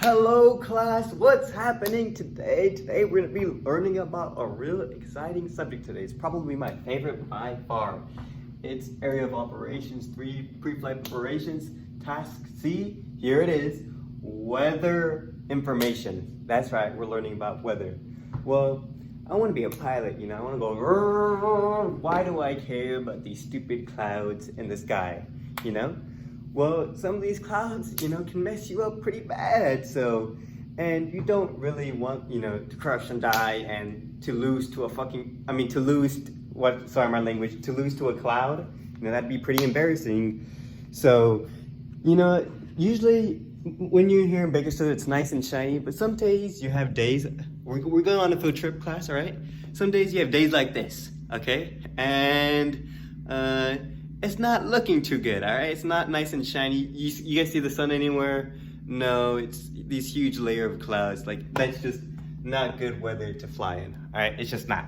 Hello class, what's happening today? Today we're going to be learning about a real exciting subject today. It's probably my favorite by far. It's Area of Operations 3, Pre-Flight Preparations, Task C. Here it is, weather information. That's right, we're learning about weather. Well, I want to be a pilot, I want to go, why do I care about these stupid clouds in the sky, Well, some of these clouds, can mess you up pretty bad. And you don't really want, to crash and die and to lose to a to lose to a cloud. That'd be pretty embarrassing. So, usually when you're here in Bakersfield, it's nice and shiny, but some days you have days, we're going on a field trip class, all right? Some days you have days like this, okay? And, it's not looking too good, all right? It's not nice and shiny. You guys see the sun anywhere? No, it's these huge layer of clouds. Like, that's just not good weather to fly in, all right? It's just not.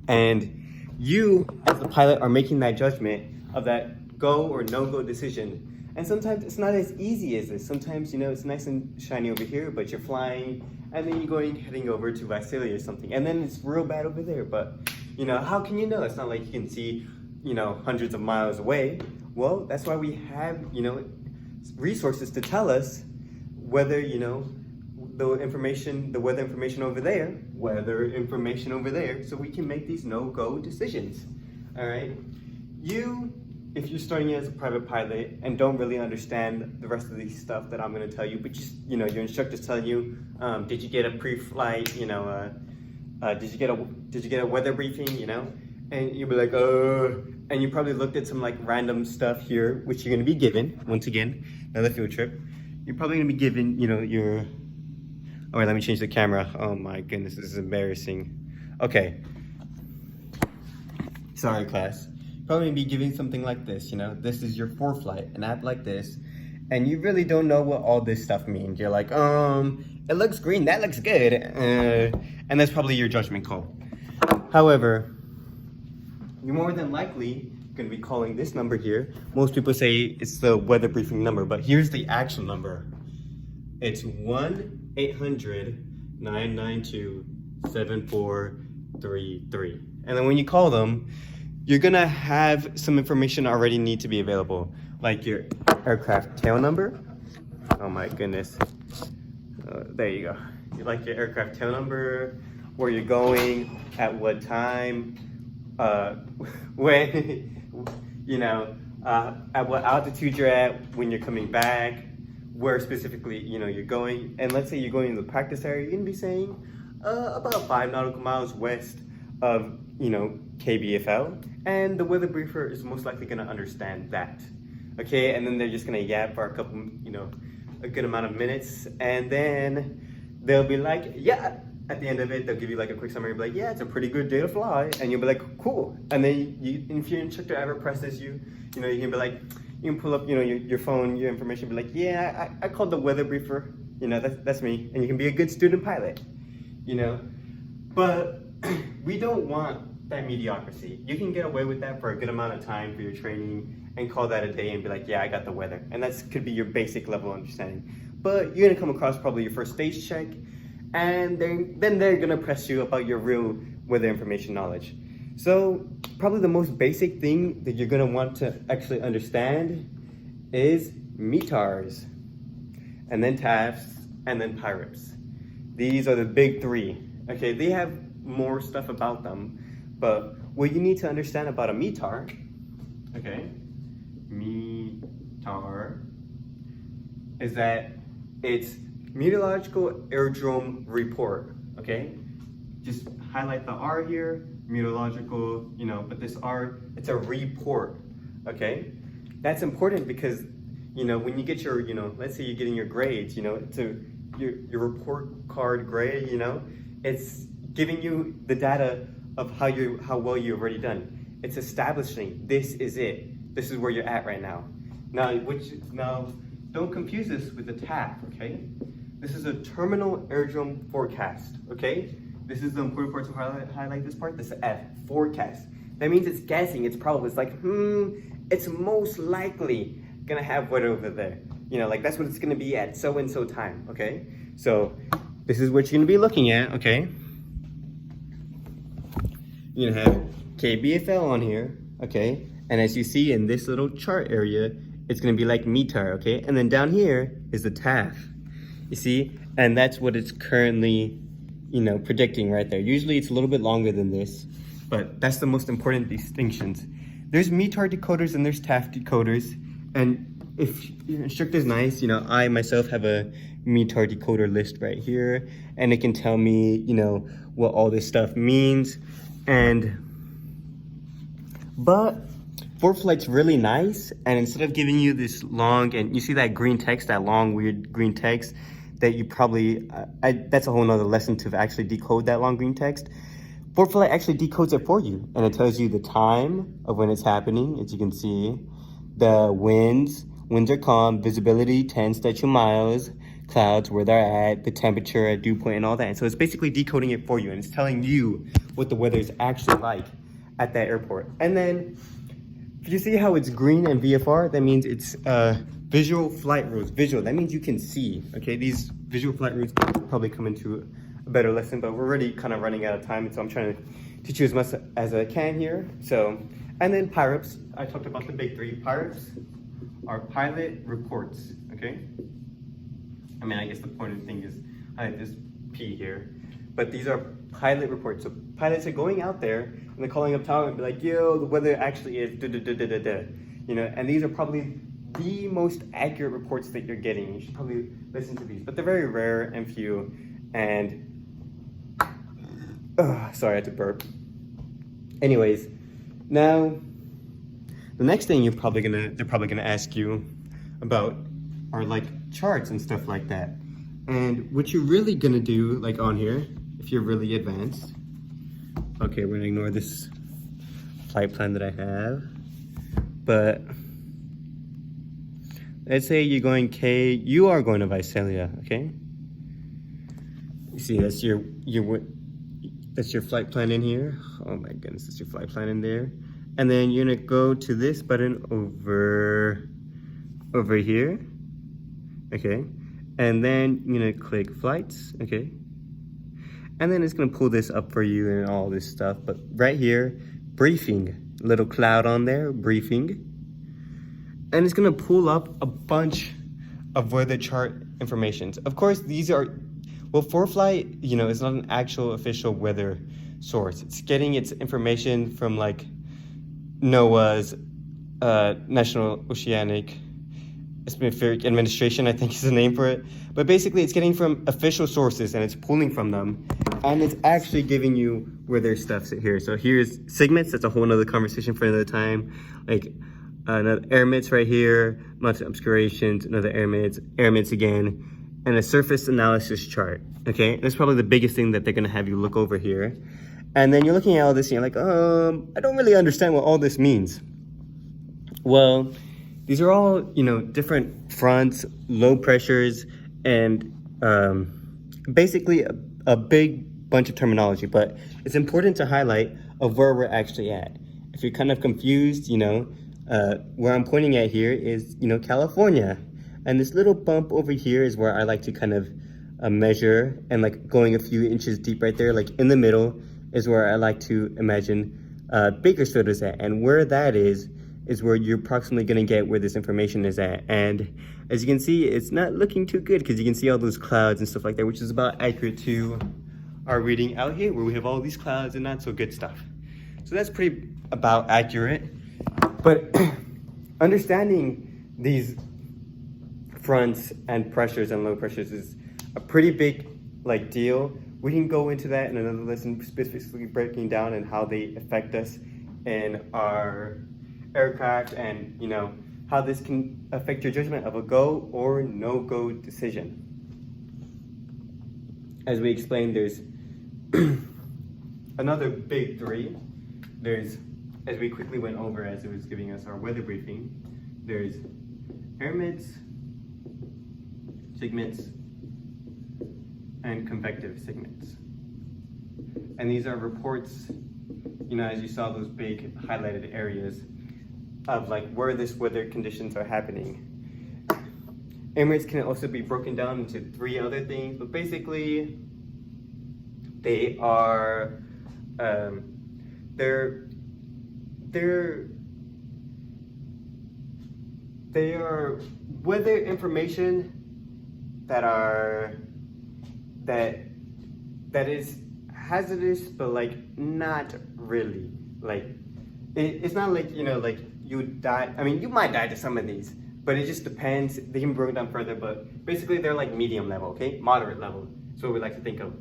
And you, as the pilot, are making that judgment of that go or no-go decision. And sometimes it's not as easy as this. Sometimes, it's nice and shiny over here, but you're flying, and then you're heading over to Visalia or something. And then it's real bad over there, but, how can you know? It's not like you can see hundreds of miles away. Well, that's why we have, resources to tell us whether, the weather information over there, so we can make these no-go decisions, all right? If you're starting as a private pilot and don't really understand the rest of these stuff that I'm gonna tell you, but just, your instructor's telling you, did you get a pre-flight, did you get a weather briefing, and you'll be like, and you probably looked at some like random stuff here, which you're gonna be given, once again, another field trip. You're probably gonna be given, all right, let me change the camera. Oh my goodness, this is embarrassing. Okay. Sorry, class. Probably gonna be giving something like this, this is your foreflight, an app like this, and you really don't know what all this stuff means. You're like, it looks green, that looks good, and that's probably your judgment call. However, you're more than likely going to be calling this number here. Most people say it's the weather briefing number, but here's the actual number. It's 1-800-992-7433. And then when you call them, you're going to have some information already need to be available, like your aircraft tail number. Oh my goodness. There you go. Like your aircraft tail number, where you're going, at what time, when, at what altitude you're at, when you're coming back, where specifically, you're going. And let's say you're going to the practice area, you're gonna be saying about 5 nautical miles west of, KBFL. And the weather briefer is most likely gonna understand that. Okay, and then they're just gonna yap for a couple, a good amount of minutes. And then they'll be like, yeah. At the end of it, they'll give you like a quick summary, be like, yeah, it's a pretty good day to fly. And you'll be like, cool. And then if your instructor ever presses you, you can be like, you can pull up, your phone, your information, be like, yeah, I called the weather briefer. That's me. And you can be a good student pilot, But we don't want that mediocrity. You can get away with that for a good amount of time for your training and call that a day and be like, yeah, I got the weather. And that could be your basic level of understanding. But you're gonna come across probably your first stage check, and then they're gonna press you about your real weather information knowledge. So probably the most basic thing that you're gonna want to actually understand is METARs, and then TAFs, and then PIREPs. These are the big three. Okay, they have more stuff about them, but what you need to understand about a METAR, okay, METAR, is that it's Meteorological Aerodrome Report, okay? Just highlight the R here, meteorological, but this R, it's a report, okay? That's important because, when you get your, let's say you're getting your grades, it's your report card grade, it's giving you the data of how well you've already done. It's establishing, this is it. This is where you're at right now. Now, don't confuse this with a TAF, okay? This is a terminal aerodrome forecast, okay? This is the important part to highlight this part. This is F, forecast. That means it's guessing, it's probable. It's like, it's most likely gonna have weather over there. You know, like that's what it's gonna be at so and so time, okay? So this is what you're gonna be looking at, okay? You're gonna have KBFL on here, okay? And as you see in this little chart area, it's gonna be like METAR, okay? And then down here is the TAF, you see? And that's what it's currently, you know, predicting right there. Usually it's a little bit longer than this, but that's the most important distinctions. There's METAR decoders and there's TAF decoders. And if Instructor is nice, you know, I myself have a METAR decoder list right here, and it can tell me, you know, what all this stuff means. But ForeFlight's really nice, and instead of giving you this long, and you see that green text, that long weird green text that you probably, that's a whole nother lesson to actually decode that long green text. ForeFlight actually decodes it for you, and it tells you the time of when it's happening, as you can see, the winds are calm, visibility 10 statute miles, clouds where they're at, the temperature at dew point, and all that. And so it's basically decoding it for you, and it's telling you what the weather is actually like at that airport. And then, if you see how it's green and VFR, that means it's visual flight routes. Visual, that means you can see, okay? These visual flight routes probably come into a better lesson, but we're already kind of running out of time, so I'm trying to teach you as much as I can here. So, and then PIREPs, I talked about the big three. PIREPs are pilot reports, okay? I mean, I guess the point of the thing is, I have this P here, but these are pilot reports. So pilots are going out there and they're calling up tower and be like, yo, the weather actually is da-da-da-da-da-da. You know, and these are probably the most accurate reports that you're getting. You should probably listen to these, but they're very rare and few. And, sorry, I had to burp. Anyways, now, the next thing they're probably gonna ask you about are like charts and stuff like that. And what you're really gonna do, like on here, if you're really advanced, okay, we're gonna ignore this flight plan that I have, but let's say you're going you are going to Visalia, okay? You see, that's your flight plan in here. Oh my goodness, that's your flight plan in there. And then you're gonna go to this button over here, okay? And then you're gonna click flights, okay? And then it's gonna pull this up for you and all this stuff. But right here, briefing, little cloud on there, briefing. And it's gonna pull up a bunch of weather chart informations. Of course, these are, well, ForeFlight, you know, it's not an actual official weather source. It's getting its information from like NOAA's National Oceanic Atmospheric Administration, I think is the name for it. But basically it's getting from official sources and it's pulling from them. And it's actually giving you where their stuff's at here. So here's SIGMETs, that's a whole nother conversation for another time. Like another AirMITs right here, monthly obscurations, another AirMITs again, and a surface analysis chart, okay? That's probably the biggest thing that they're gonna have you look over here. And then you're looking at all this and you're like, I don't really understand what all this means. Well, these are all, you know, different fronts, low pressures, and basically a big bunch of terminology, but it's important to highlight of where we're actually at. If you're kind of confused, you know, where I'm pointing at here is, you know, California. And this little bump over here is where I like to kind of measure, and like going a few inches deep right there, like in the middle is where I like to imagine Bakersfield is at. And where that is where you're approximately gonna get where this information is at. And as you can see, it's not looking too good because you can see all those clouds and stuff like that, which is about accurate to our reading out here where we have all these clouds and not so good stuff. So that's pretty about accurate. But understanding these fronts and pressures and low pressures is a pretty big like deal. We can go into that in another lesson, specifically breaking down and how they affect us in our aircraft, and you know how this can affect your judgment of a go or no go decision. As we explained, there's another big three. There's, as we quickly went over as it was giving us our weather briefing, there's AirMITs, SIGMETs, and convective SIGMETs. And these are reports, you know, as you saw those big highlighted areas of like where this weather conditions are happening. Emirates can also be broken down into 3 other things, but basically they are they're they are weather information that is hazardous, but like not really. Like it's not like, you know, like you die. I mean, you might die to some of these, but it just depends. They can be broken down further, but basically they're like medium level, okay, moderate level. So we like to think of.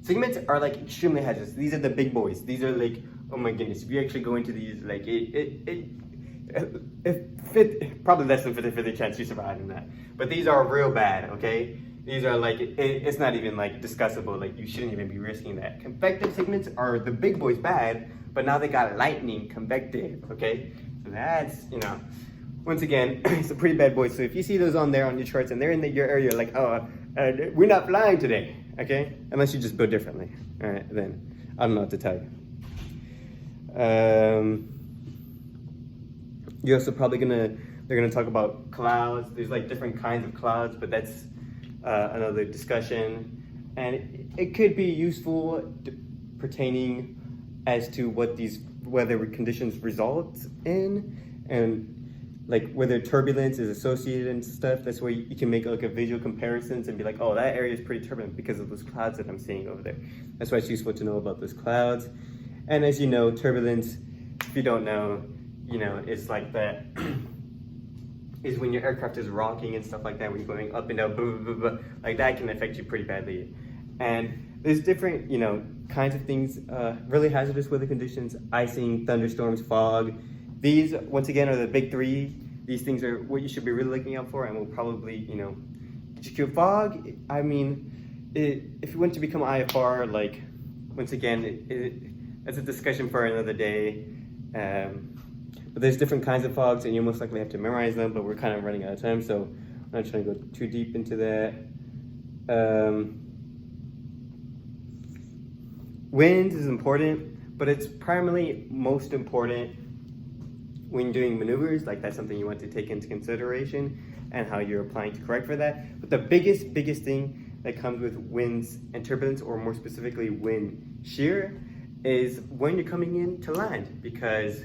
Segments are like extremely hazardous. These are the big boys. These are like, oh my goodness, if you actually go into these, like probably less than 50-50 chance you survive in that. But these are real bad, okay? These are like, it's not even like discussable. Like you shouldn't even be risking that. Convective segments are the big boys bad, but now they got lightning convective, okay? So that's, you know, once again, it's a pretty bad boy. So if you see those on there on your charts and they're in your area, like, oh, we're not flying today, okay? Unless you just build differently. All right, then I don't know what to tell you. You're also probably they're gonna talk about clouds. There's like different kinds of clouds, but that's another discussion. And it could be useful pertaining as to what these weather conditions result in, and like whether turbulence is associated and stuff. That's where you can make like a visual comparisons and be like, oh, that area is pretty turbulent because of those clouds that I'm seeing over there. That's why it's useful to know about those clouds. And as you know, turbulence, if you don't know, you know, it's like that is when your aircraft is rocking and stuff like that, when you're going up and down, blah, blah, blah, blah, like that can affect you pretty badly. And there's different, you know, kinds of things, really hazardous weather conditions, icing, thunderstorms, fog. These, once again, are the big 3. These things are what you should be really looking out for, and will probably, you know, get you killed. Fog, I mean, if you want to become IFR, like, once again, that's a discussion for another day. But there's different kinds of fogs, and you most likely have to memorize them, but we're kind of running out of time, so I'm not trying to go too deep into that. Wind is important, but it's primarily most important when doing maneuvers. Like that's something you want to take into consideration and how you're applying to correct for that. But the biggest thing that comes with winds and turbulence, or more specifically wind shear, is when you're coming in to land. Because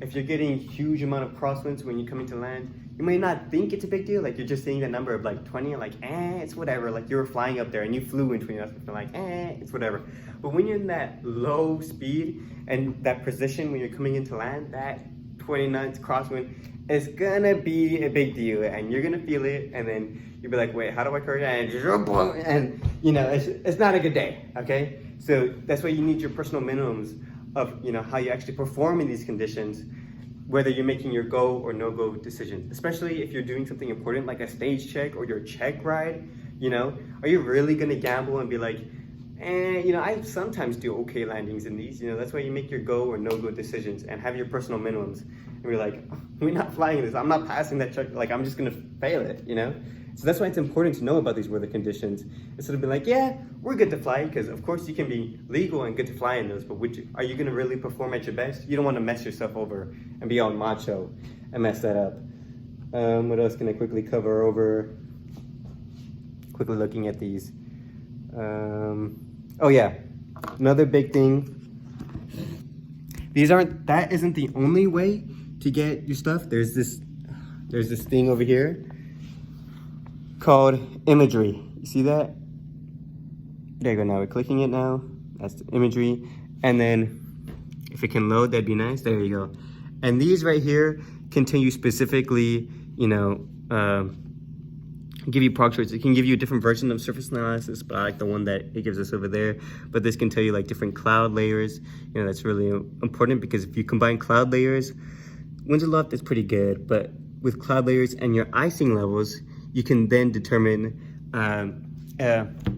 if you're getting huge amount of crosswinds when you're coming to land, you may not think it's a big deal. Like you're just seeing that number of like 20, and like, it's whatever. Like you were flying up there and you flew in 20 knots, and like, it's whatever. But when you're in that low speed and that position when you're coming into land, that 20 knots crosswind is gonna be a big deal, and you're gonna feel it, and then you'll be like, wait, how do I correct that? And you know, it's not a good day, okay? So that's why you need your personal minimums of, you know, how you actually perform in these conditions, whether you're making your go or no-go decisions, especially if you're doing something important like a stage check or your check ride. You know, are you really gonna gamble and be like, you know, I sometimes do okay landings in these. You know, that's why you make your go or no-go decisions and have your personal minimums. And we're like, we're not flying this. I'm not passing that check. Like, I'm just gonna fail it, you know? So that's why it's important to know about these weather conditions. Instead of being like, yeah, we're good to fly, because of course you can be legal and good to fly in those, but are you gonna really perform at your best? You don't wanna mess yourself over and be all macho and mess that up. What else can I quickly cover over? Quickly looking at these. Oh yeah, another big thing. That isn't the only way to get your stuff. There's this thing over here called imagery. You see that? There you go. Now we're clicking it now. That's the imagery. And then if it can load, that'd be nice. There you go. And these right here can tell you specifically, you know, give you prog charts. It can give you a different version of surface analysis, but I like the one that it gives us over there. But this can tell you like different cloud layers. You know, that's really important, because if you combine cloud layers, winds aloft is pretty good, but with cloud layers and your icing levels, you can then determine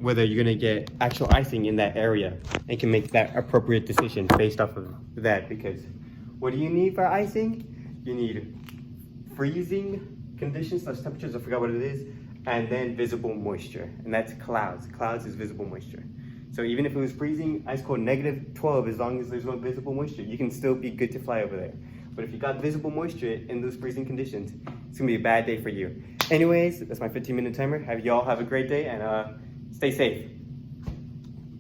whether you're gonna get actual icing in that area, and can make that appropriate decision based off of that. Because what do you need for icing? You need freezing conditions, such temperatures, I forgot what it is, and then visible moisture, and that's clouds. Clouds is visible moisture. So even if it was freezing, ice cold -12, as long as there's no visible moisture, you can still be good to fly over there. But if you got visible moisture in those freezing conditions, it's gonna be a bad day for you. Anyways, that's my 15-minute timer. Have y'all have a great day and stay safe.